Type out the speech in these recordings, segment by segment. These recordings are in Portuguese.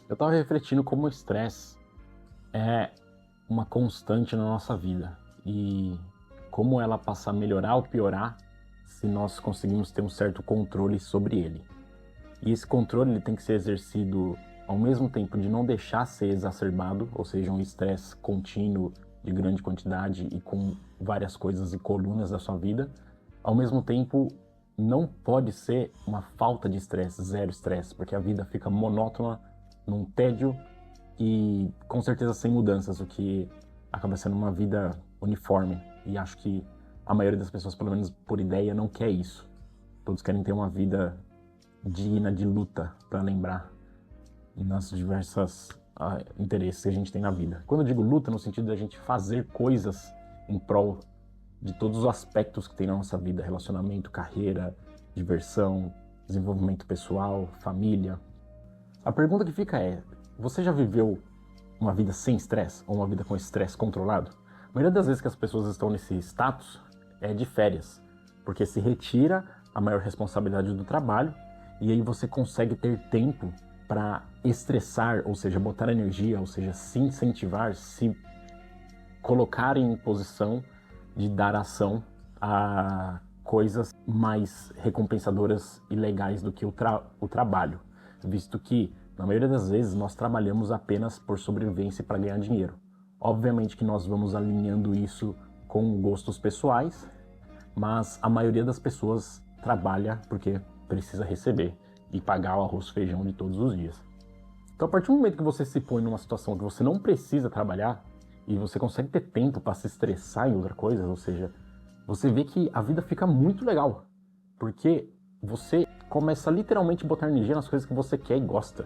Eu tava refletindo como o estresse é uma constante na nossa vida e como ela passa a melhorar ou piorar se nós conseguimos ter um certo controle sobre ele. E esse controle ele tem que ser exercido ao mesmo tempo de não deixar ser exacerbado, ou seja, um estresse contínuo de grande quantidade e com várias coisas e colunas da sua vida. Ao mesmo tempo, não pode ser uma falta de estresse, zero estresse, porque a vida fica monótona, num tédio e com certeza sem mudanças, o que acaba sendo uma vida uniforme. E acho que a maioria das pessoas, pelo menos por ideia, não quer isso. Todos querem ter uma vida digna de luta para lembrar nas diversas interesses que a gente tem na vida. Quando eu digo luta, no sentido de a gente fazer coisas em prol de todos os aspectos que tem na nossa vida, relacionamento, carreira, diversão, desenvolvimento pessoal, família. A pergunta que fica é, você já viveu uma vida sem estresse ou uma vida com estresse controlado? A maioria das vezes que as pessoas estão nesse status é de férias, porque se retira a maior responsabilidade do trabalho e aí você consegue ter tempo para estressar, ou seja, botar energia, ou seja, se incentivar, se colocar em posição de dar ação a coisas mais recompensadoras e legais do que o trabalho, visto que, na maioria das vezes, nós trabalhamos apenas por sobrevivência e para ganhar dinheiro. Obviamente que nós vamos alinhando isso com gostos pessoais, mas a maioria das pessoas trabalha porque precisa receber e pagar o arroz e feijão de todos os dias. Então, a partir do momento que você se põe numa situação que você não precisa trabalhar e você consegue ter tempo para se estressar em outra coisa, ou seja, você vê que a vida fica muito legal, porque você começa a literalmente botar energia nas coisas que você quer e gosta.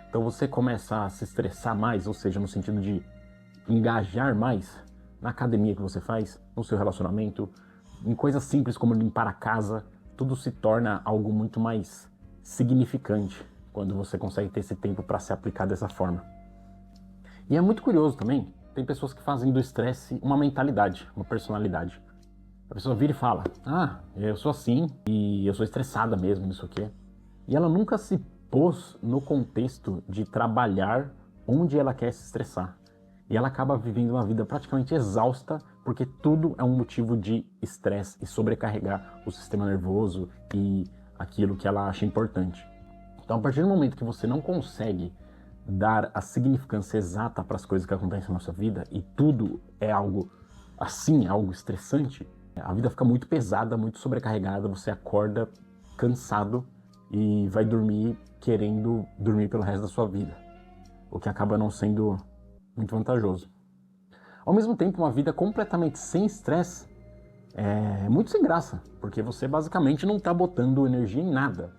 Então você começa a se estressar mais, ou seja, no sentido de engajar mais na academia que você faz, no seu relacionamento, em coisas simples como limpar a casa, tudo se torna algo muito mais significante quando você consegue ter esse tempo para se aplicar dessa forma. E é muito curioso também, tem pessoas que fazem do estresse uma mentalidade, uma personalidade. A pessoa vira e fala, eu sou assim e eu sou estressada mesmo, não sei o quê. E ela nunca se pôs no contexto de trabalhar onde ela quer se estressar. E ela acaba vivendo uma vida praticamente exausta, porque tudo é um motivo de estresse e sobrecarregar o sistema nervoso e aquilo que ela acha importante. Então, a partir do momento que você não consegue dar a significância exata para as coisas que acontecem na sua vida e tudo é algo assim, algo estressante, a vida fica muito pesada, muito sobrecarregada, você acorda cansado e vai dormir querendo dormir pelo resto da sua vida, o que acaba não sendo muito vantajoso. Ao mesmo tempo, uma vida completamente sem estresse é muito sem graça, porque você basicamente não está botando energia em nada.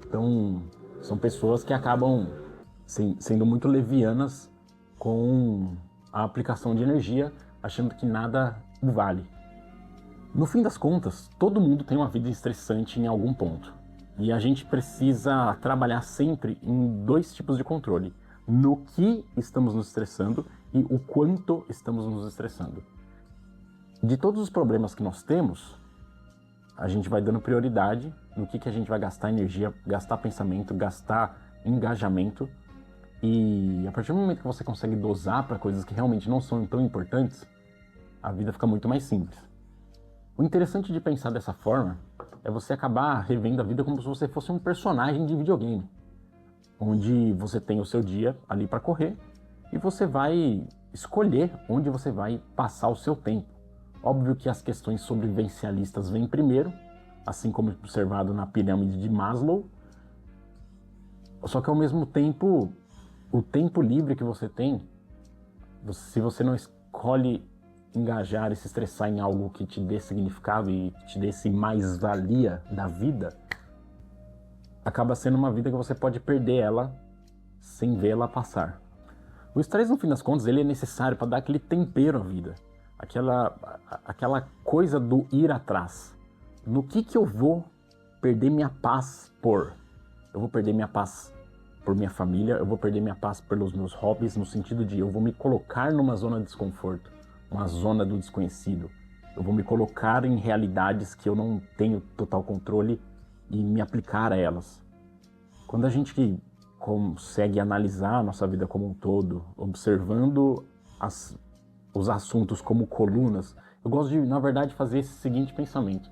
Então, são pessoas que acabam sendo muito levianas com a aplicação de energia, achando que nada vale. No fim das contas, todo mundo tem uma vida estressante em algum ponto. E a gente precisa trabalhar sempre em dois tipos de controle. No que estamos nos estressando e o quanto estamos nos estressando. De todos os problemas que nós temos, a gente vai dando prioridade no que a gente vai gastar energia, gastar pensamento, gastar engajamento. E a partir do momento que você consegue dosar para coisas que realmente não são tão importantes, a vida fica muito mais simples. O interessante de pensar dessa forma é você acabar revendo a vida como se você fosse um personagem de videogame, onde você tem o seu dia ali para correr e você vai escolher onde você vai passar o seu tempo. Óbvio que as questões sobrevivencialistas vêm primeiro, assim como observado na pirâmide de Maslow, só que ao mesmo tempo, o tempo livre que você tem, se você não escolhe engajar e se estressar em algo que te dê significado e te dê esse mais-valia da vida, acaba sendo uma vida que você pode perder ela sem vê-la passar. O estresse, no fim das contas, ele é necessário para dar aquele tempero à vida, aquela coisa do ir atrás. No que eu vou perder minha paz por? Eu vou perder minha paz por minha família, eu vou perder minha paz pelos meus hobbies, no sentido de eu vou me colocar numa zona de desconforto, uma zona do desconhecido. Eu vou me colocar em realidades que eu não tenho total controle e me aplicar a elas. Quando a gente consegue analisar a nossa vida como um todo, observando os assuntos como colunas. Eu gosto de, na verdade, fazer esse seguinte pensamento.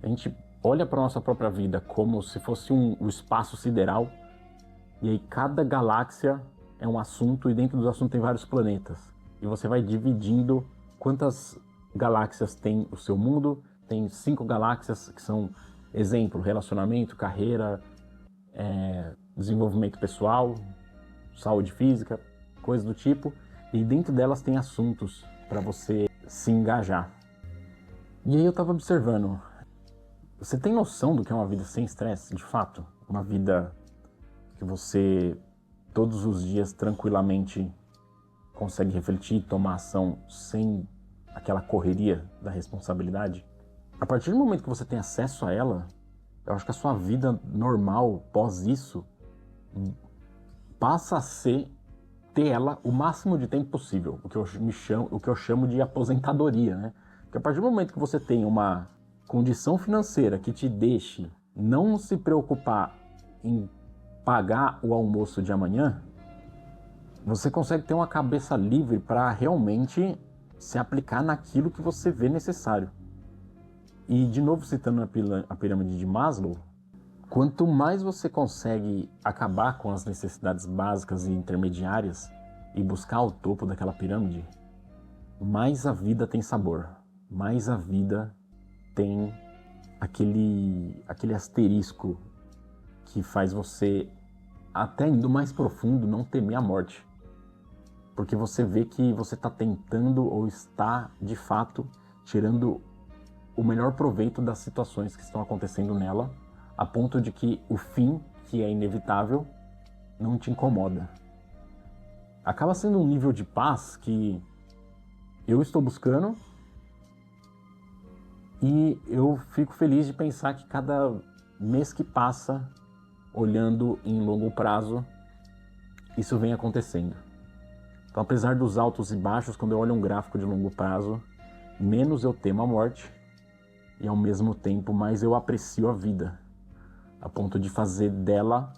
A gente olha para a nossa própria vida como se fosse um espaço sideral, e aí cada galáxia é um assunto, e dentro dos assuntos tem vários planetas. E você vai dividindo quantas galáxias tem o seu mundo. Tem 5 galáxias que são, exemplo, relacionamento, carreira, desenvolvimento pessoal, saúde física, coisas do tipo. E dentro delas tem assuntos para você se engajar. E aí eu estava observando, você tem noção do que é uma vida sem estresse, de fato? Uma vida que você todos os dias tranquilamente consegue refletir, tomar ação sem aquela correria da responsabilidade? A partir do momento que você tem acesso a ela, eu acho que a sua vida normal pós isso passa a ser ter ela o máximo de tempo possível, o que eu chamo de aposentadoria, né? Porque a partir do momento que você tem uma condição financeira que te deixe não se preocupar em pagar o almoço de amanhã, você consegue ter uma cabeça livre para realmente se aplicar naquilo que você vê necessário. E, de novo, citando a pirâmide de Maslow, quanto mais você consegue acabar com as necessidades básicas e intermediárias e buscar o topo daquela pirâmide, mais a vida tem sabor, mais a vida tem aquele asterisco que faz você, até indo mais profundo, não temer a morte. Porque você vê que você está tentando ou está, de fato, tirando o melhor proveito das situações que estão acontecendo nela, a ponto de que o fim, que é inevitável, não te incomoda. Acaba sendo um nível de paz que eu estou buscando, e eu fico feliz de pensar que cada mês que passa, olhando em longo prazo, isso vem acontecendo. Então, apesar dos altos e baixos, quando eu olho um gráfico de longo prazo, menos eu temo a morte, e ao mesmo tempo mais eu aprecio a vida, a ponto de fazer dela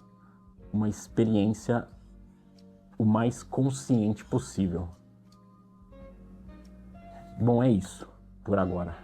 uma experiência o mais consciente possível. Bom, é isso por agora.